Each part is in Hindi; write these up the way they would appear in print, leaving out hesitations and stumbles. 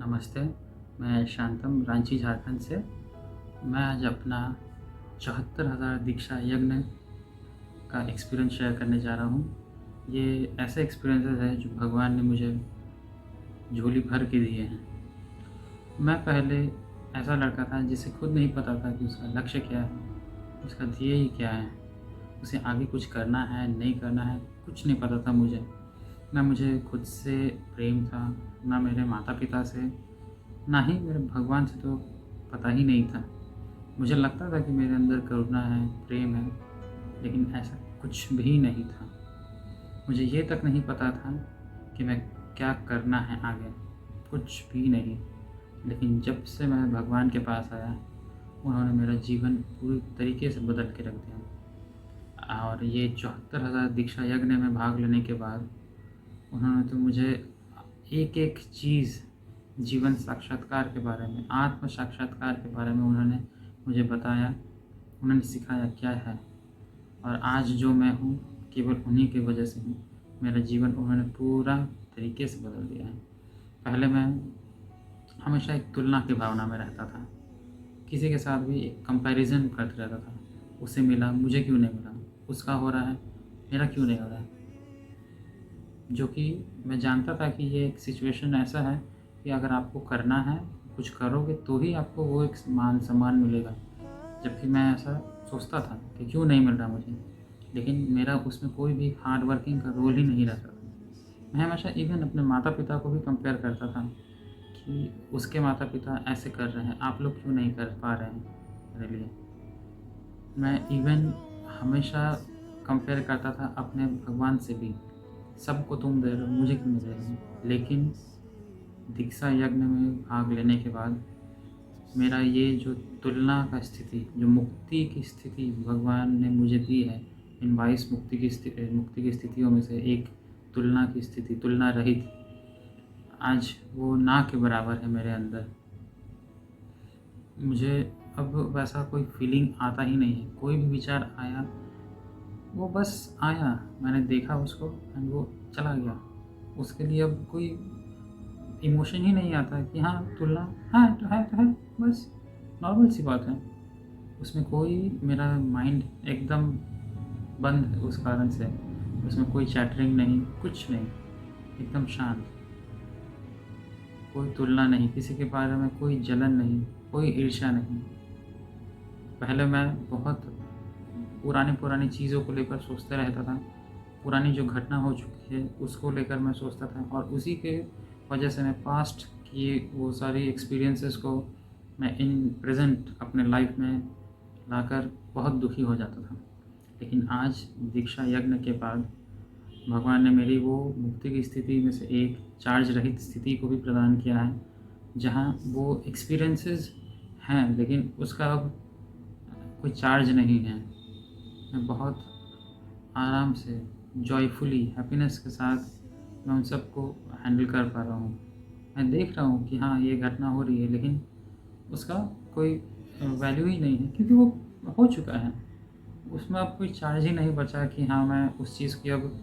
नमस्ते, मैं शांतम रांची झारखंड से। मैं आज अपना 74,000 दीक्षा यज्ञ का एक्सपीरियंस शेयर करने जा रहा हूँ। ये ऐसे एक्सपीरियंसेस हैं जो भगवान ने मुझे झोली भर के दिए हैं। मैं पहले ऐसा लड़का था जिसे खुद नहीं पता था कि उसका लक्ष्य क्या है, उसका ध्येय क्या है, उसे आगे कुछ करना है, नहीं करना है, कुछ नहीं पता था मुझे। ना मुझे खुद से प्रेम था, ना मेरे माता-पिता से, ना ही मेरे भगवान से तो पता ही नहीं था। मुझे लगता था कि मेरे अंदर करुणा है, प्रेम है, लेकिन ऐसा कुछ भी नहीं था। मुझे ये तक नहीं पता था कि मैं क्या करना है आगे, कुछ भी नहीं। लेकिन जब से मैं भगवान के पास आया, उन्होंने मेरा जीवन पूरी तरीके से बदल के रख दिया। और ये 74,000 दीक्षा यज्ञ में भाग लेने के बाद उन्होंने तो मुझे एक-एक चीज़ जीवन साक्षात्कार के बारे में, आत्म साक्षात्कार के बारे में उन्होंने मुझे बताया, उन्होंने सिखाया क्या है। और आज जो मैं हूँ, केवल उन्हीं की वजह से हूँ। मेरा जीवन उन्होंने पूरा तरीके से बदल दिया है। पहले मैं हमेशा एक तुलना की भावना में रहता था। किसी के साथ भी एक कंपैरिज़न करते रहता था। उसे मिला, मुझे क्यों नहीं मिला? उसका हो रहा है, मेरा क्यों नहीं हो रहा है? जो कि मैं जानता था कि ये एक सिचुएशन ऐसा है कि अगर आपको करना है, कुछ करोगे तो ही आपको वो एक मान-सम्मान मिलेगा। जबकि मैं ऐसा सोचता था कि क्यों नहीं मिल रहा मुझे, लेकिन मेरा उसमें कोई भी हार्ड वर्किंग का रोल ही नहीं रहता था। मैं हमेशा इवन अपने माता-पिता को भी कंपेयर करता था कि उसके माता-पिता ऐसे कर रहे हैं, आप लोग क्यों नहीं कर पा रहे हैं मेरे लिए। मैं इवन हमेशा कंपेयर करता था अपने भगवान से भी, सबको तुम दे रहे हो, मुझे क्यों नहीं दे रहे हो? लेकिन दीक्षा यज्ञ में भाग लेने के बाद मेरा ये जो तुलना का स्थिति, जो मुक्ति की स्थिति भगवान ने मुझे दी है, इन 22 मुक्ति की स्थितियों में से एक तुलना की स्थिति, तुलना रहित, आज वो ना के बराबर है मेरे अंदर। मुझे अब वैसा कोई फीलिंग आता ही नहीं है। कोई भी विचार आया, वो बस आया, मैंने देखा उसको एंड वो चला गया। उसके लिए अब कोई इमोशन ही नहीं आता कि हाँ, तुलना तो है, बस नॉर्मल सी बात है। उसमें कोई मेरा माइंड एकदम बंद है उस कारण से। उसमें कोई चैटरिंग नहीं, कुछ नहीं, एकदम शांत। कोई तुलना नहीं, किसी के बारे में कोई जलन नहीं, कोई ईर्ष्या नहीं। पहले मैं बहुत पुरानी चीज़ों को लेकर सोचते रहता था। पुरानी जो घटना हो चुकी है, उसको लेकर मैं सोचता था और उसी के वजह से मैं पास्ट की वो सारी एक्सपीरियंसेस को मैं इन प्रेज़ेंट अपने लाइफ में लाकर बहुत दुखी हो जाता था। लेकिन आज दीक्षा यज्ञ के बाद भगवान ने मेरी वो मुक्ति की स्थिति में से एक चार्ज रहित स्थिति को भी प्रदान किया है, जहाँ वो एक्सपीरियंसेस हैं, लेकिन उसका अब कोई चार्ज नहीं है। मैं बहुत आराम से, जॉयफुली, हैप्पीनेस के साथ मैं उन सबको हैंडल कर पा रहा हूँ। मैं देख रहा हूँ कि हाँ, ये घटना हो रही है, लेकिन उसका कोई वैल्यू ही नहीं है, क्योंकि वो हो चुका है। उसमें अब कोई चार्ज ही नहीं बचा कि हाँ, मैं उस चीज़ की अब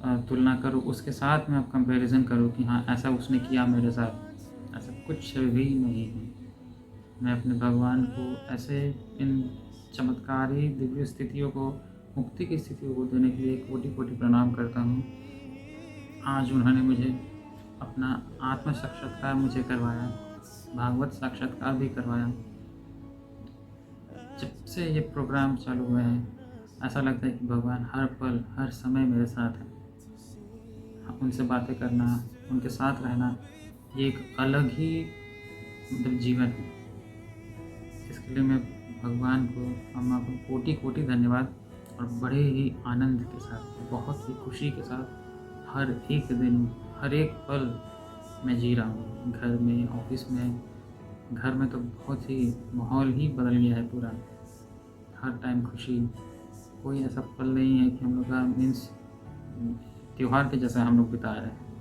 तुलना करूँ, उसके साथ मैं अब कंपैरिज़न करूँ कि हाँ, ऐसा उसने किया मेरे साथ। ऐसा कुछ भी नहीं है। मैं अपने भगवान को ऐसे इन चमत्कारी दिव्य स्थितियों को, मुक्ति की स्थितियों को देने के लिए कोटि-कोटि प्रणाम करता हूँ। आज उन्होंने मुझे अपना आत्म साक्षात्कार मुझे करवाया, भागवत साक्षात्कार भी करवाया। जब से ये प्रोग्राम चालू हुए हैं, ऐसा लगता है कि भगवान हर पल, हर समय मेरे साथ हैं। उनसे बातें करना, उनके साथ रहना, ये एक अलग ही मतलब जीवन है। इसके लिए मैं भगवान को, अम्मा को कोटि-कोटि धन्यवाद और बड़े ही आनंद के साथ, बहुत ही खुशी के साथ हर एक दिन, हर एक पल मैं जी रहा हूँ। घर में, ऑफ़िस में, घर में तो बहुत ही माहौल ही बदल गया है पूरा। हर टाइम खुशी, कोई ऐसा पल नहीं है कि हम लोग का मीन्स त्योहार के जैसा हम लोग बिता रहे हैं।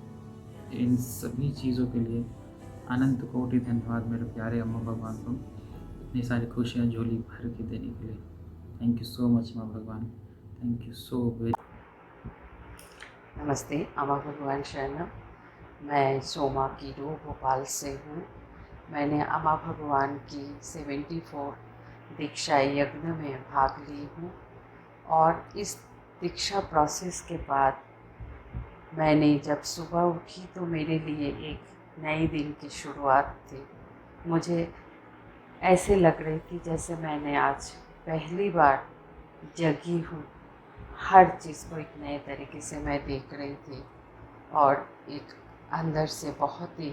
इन सभी चीज़ों के लिए अनंत कोटि धन्यवाद मेरे प्यारे अम्मा भगवान को, इतनी सारी खुशियाँ झोली भर के देने के लिए। थैंक यू सो मच माँ भगवान। Thank you so very. नमस्ते, अम्मा भगवान शरणम। मैं सोमा कीरू भोपाल से हूँ। मैंने अम्मा भगवान की 74 दीक्षा यज्ञ में भाग ली हूँ और इस दीक्षा प्रोसेस के बाद मैंने जब सुबह उठी तो मेरे लिए एक नए दिन की शुरुआत थी। मुझे ऐसे लग रही थी जैसे मैंने आज पहली बार जगी हूँ। हर चीज़ को एक नए तरीके से मैं देख रही थी और एक अंदर से बहुत ही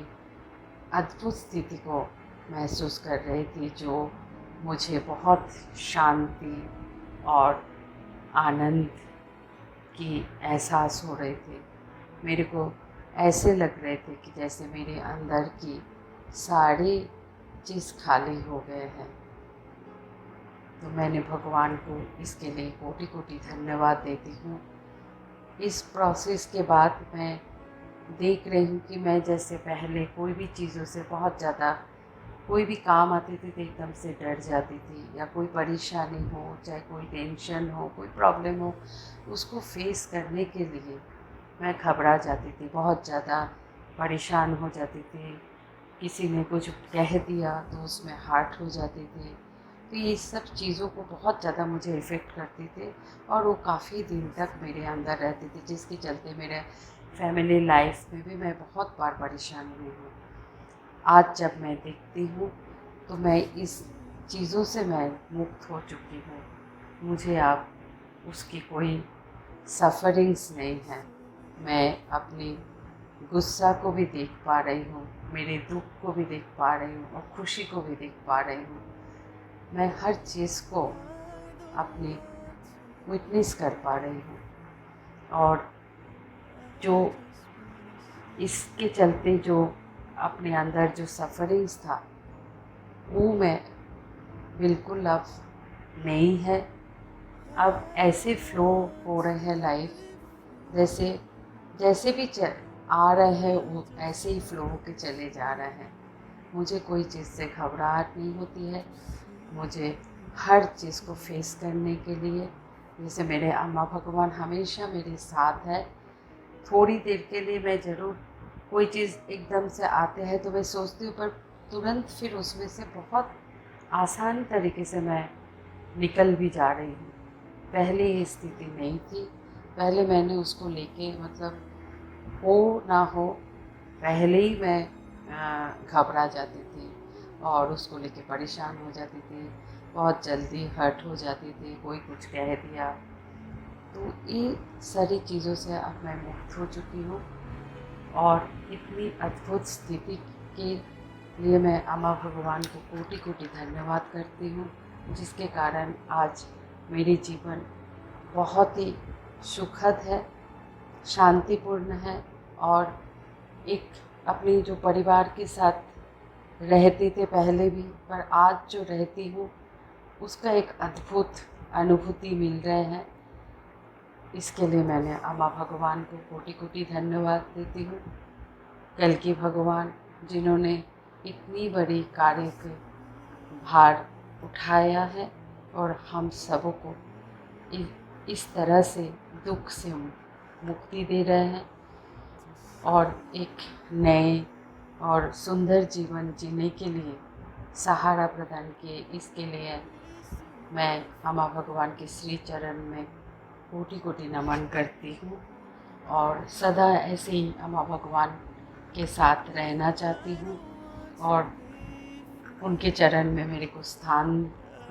अद्भुत स्थिति को महसूस कर रही थी, जो मुझे बहुत शांति और आनंद की एहसास हो रहे थे। मेरे को ऐसे लग रहे थे कि जैसे मेरे अंदर की सारी चीज़ खाली हो गए हैं। तो मैंने भगवान को इसके लिए कोटि कोटि धन्यवाद देती हूँ। इस प्रोसेस के बाद मैं देख रही हूँ कि मैं जैसे पहले कोई भी चीज़ों से बहुत ज़्यादा, कोई भी काम आती थी तो एकदम से डर जाती थी, या कोई परेशानी हो, चाहे कोई टेंशन हो, कोई प्रॉब्लम हो, उसको फेस करने के लिए मैं घबरा जाती थी, बहुत ज़्यादा परेशान हो जाती थी। किसी ने कुछ कह दिया तो उसमें हर्ट हो जाती थी। तो ये सब चीज़ों को बहुत ज़्यादा मुझे इफ़ेक्ट करती थी और वो काफ़ी दिन तक मेरे अंदर रहती थी, जिसके चलते मेरे फैमिली लाइफ में भी मैं बहुत बार परेशान हुई हूँ। आज जब मैं देखती हूँ तो मैं इस चीज़ों से मैं मुक्त हो चुकी हूँ। मुझे अब उसकी कोई सफरिंग्स नहीं है। मैं अपनी गुस्सा को भी देख पा रही हूँ, मेरे दुख को भी देख पा रही हूँ और खुशी को भी देख पा रही हूँ। मैं हर चीज़ को अपनी विटनेस कर पा रही हूँ और जो इसके चलते जो अपने अंदर जो सफरिंग्स था वो मैं बिल्कुल अब नहीं है। अब ऐसे फ्लो हो रहे हैं लाइफ, जैसे जैसे भी आ रहे हैं वो ऐसे ही फ्लो होके चले जा रहे हैं। मुझे कोई चीज़ से घबराहट नहीं होती है। मुझे हर चीज़ को फेस करने के लिए, जैसे मेरे अम्मा भगवान हमेशा मेरे साथ है। थोड़ी देर के लिए मैं ज़रूर, कोई चीज़ एकदम से आते हैं तो मैं सोचती हूँ, पर तुरंत फिर उसमें से बहुत आसान तरीके से मैं निकल भी जा रही हूँ। पहले ये स्थिति नहीं थी। पहले मैंने उसको लेके, मतलब हो ना हो, पहले ही मैं घबरा जाती थी और उसको लेके परेशान हो जाती थी, बहुत जल्दी हर्ट हो जाती थी, कोई कुछ कह दिया। तो ये सारी चीज़ों से अब मैं मुक्त हो चुकी हूँ और इतनी अद्भुत स्थिति के लिए मैं अम्मा भगवान को कोटि कोटि धन्यवाद करती हूँ, जिसके कारण आज मेरी जीवन बहुत ही सुखद है, शांतिपूर्ण है और एक अपनी जो परिवार के साथ रहते थे पहले भी, पर आज जो रहती हूँ उसका एक अद्भुत अनुभूति मिल रहे हैं। इसके लिए मैंने अम्मा भगवान को कोटि कोटि धन्यवाद देती हूँ। कल की भगवान, जिन्होंने इतनी बड़ी कार्य के भार उठाया है और हम सबों को इस तरह से दुख से मुक्ति दे रहे हैं और एक नए और सुंदर जीवन जीने के लिए सहारा प्रदान किए। इसके लिए मैं अम्मा भगवान के श्री चरण में कोटि कोटि नमन करती हूँ और सदा ऐसे ही अम्मा भगवान के साथ रहना चाहती हूँ और उनके चरण में मेरे को स्थान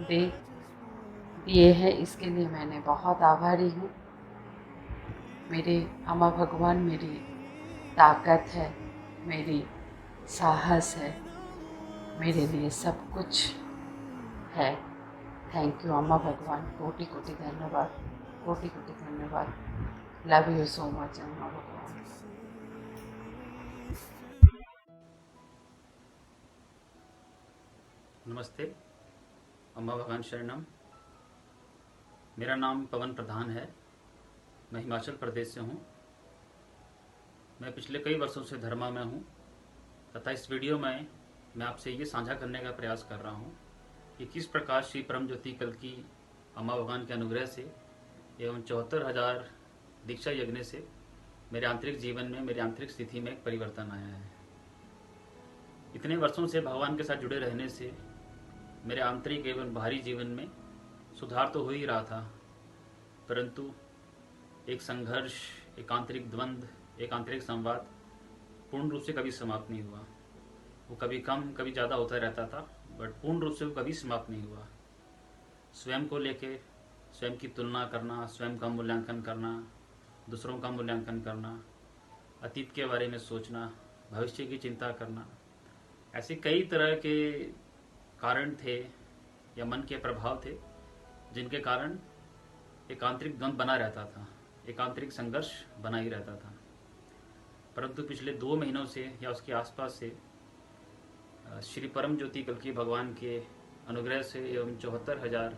दिए हैं। इसके लिए मैंने बहुत आभारी हूँ। मेरे अम्मा भगवान मेरी ताकत है, मेरी साहस है, मेरे लिए सब कुछ है। थैंक यू अम्मा भगवान, कोटि कोटि धन्यवाद, कोटि कोटि धन्यवाद। लव यू सो मच अम्मा भगवान। नमस्ते। अम्मा भगवान शरणम। मेरा नाम पवन प्रधान है। मैं हिमाचल प्रदेश से हूँ। मैं पिछले कई वर्षों से धर्मा में हूँ तथा इस वीडियो में मैं आपसे ये साझा करने का प्रयास कर रहा हूँ कि किस प्रकार श्री परम ज्योति कल की अम्मा भगवान के अनुग्रह से एवं 74,000 दीक्षा यज्ञ से मेरे आंतरिक जीवन में, मेरी आंतरिक स्थिति में एक परिवर्तन आया है। इतने वर्षों से भगवान के साथ जुड़े रहने से मेरे आंतरिक एवं बाहरी जीवन में सुधार तो हो ही रहा था, परंतु एक संघर्ष, एक आंतरिक द्वंद्व, एक आंतरिक संवाद पूर्ण रूप से कभी समाप्त नहीं हुआ। वो कभी कम कभी ज़्यादा होता रहता था, बट पूर्ण रूप से वो कभी समाप्त नहीं हुआ। स्वयं को लेके स्वयं की तुलना करना, स्वयं का मूल्यांकन करना, दूसरों का मूल्यांकन करना, अतीत के बारे में सोचना, भविष्य की चिंता करना, ऐसे कई तरह के कारण थे या मन के प्रभाव थे जिनके कारण एक आंतरिक द्वंद्व बना रहता था, एक आंतरिक संघर्ष बना ही रहता था। परंतु पिछले 2 महीनों से या उसके आसपास से श्री परम ज्योति कल्कि भगवान के अनुग्रह से एवं 74,000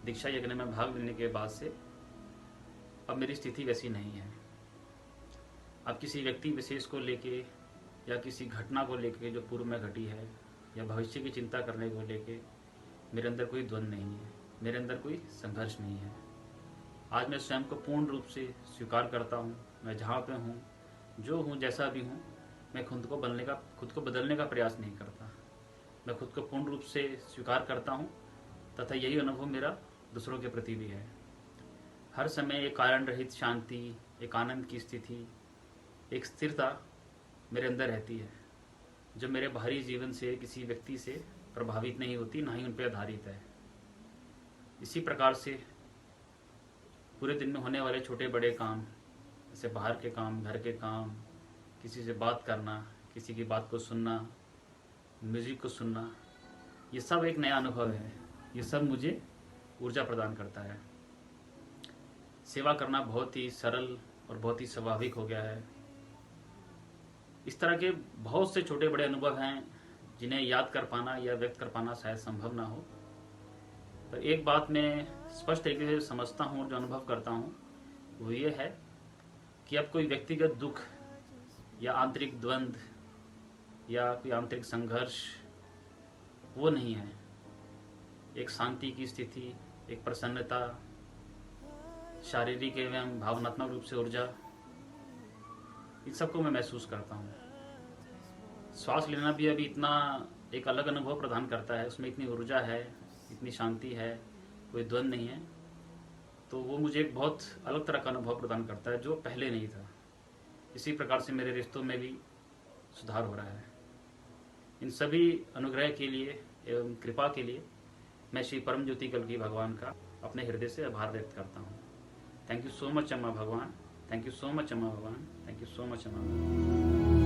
दीक्षा यज्ञ में भाग लेने के बाद से अब मेरी स्थिति वैसी नहीं है। अब किसी व्यक्ति विशेष को लेके या किसी घटना को लेके जो पूर्व में घटी है या भविष्य की चिंता करने को लेके मेरे अंदर कोई द्वंद्व नहीं है, मेरे अंदर कोई संघर्ष नहीं है। आज मैं स्वयं को पूर्ण रूप से स्वीकार करता हूँ। मैं जहाँ पे हूँ, जो हूँ, जैसा भी हूँ, मैं खुद को बदलने का प्रयास नहीं करता। मैं खुद को पूर्ण रूप से स्वीकार करता हूँ तथा यही अनुभव मेरा दूसरों के प्रति भी है। हर समय एक कारण रहित शांति, एक आनंद की स्थिति, एक स्थिरता मेरे अंदर रहती है, जो मेरे बाहरी जीवन से किसी व्यक्ति से प्रभावित नहीं होती, ना ही उन पर आधारित है। इसी प्रकार से पूरे दिन में होने वाले छोटे बड़े काम, जैसे बाहर के काम, घर के काम, किसी से बात करना, किसी की बात को सुनना, म्यूज़िक को सुनना, ये सब एक नया अनुभव है। ये सब मुझे ऊर्जा प्रदान करता है। सेवा करना बहुत ही सरल और बहुत ही स्वाभाविक हो गया है। इस तरह के बहुत से छोटे बड़े अनुभव हैं जिन्हें याद कर पाना या व्यक्त कर पाना शायद संभव ना हो, पर एक बात मैं स्पष्ट तरीके से समझता हूँ और जो अनुभव करता हूँ वो ये है कि अब कोई व्यक्तिगत दुख या आंतरिक द्वंद्व या कोई आंतरिक संघर्ष वो नहीं है। एक शांति की स्थिति, एक प्रसन्नता, शारीरिक एवं भावनात्मक रूप से ऊर्जा, इन सबको मैं महसूस करता हूँ। श्वास लेना भी अभी इतना एक अलग अनुभव प्रदान करता है, उसमें इतनी ऊर्जा है, इतनी शांति है, कोई द्वंद्व नहीं है, तो वो मुझे एक बहुत अलग तरह का अनुभव प्रदान करता है जो पहले नहीं था। इसी प्रकार से मेरे रिश्तों में भी सुधार हो रहा है। इन सभी अनुग्रह के लिए एवं कृपा के लिए मैं श्री परम ज्योति कल्कि भगवान का अपने हृदय से आभार व्यक्त करता हूँ। थैंक यू सो मच अम्मा भगवान, थैंक यू सो मच अम्मा भगवान, थैंक यू सो मच अम्मा भगवान।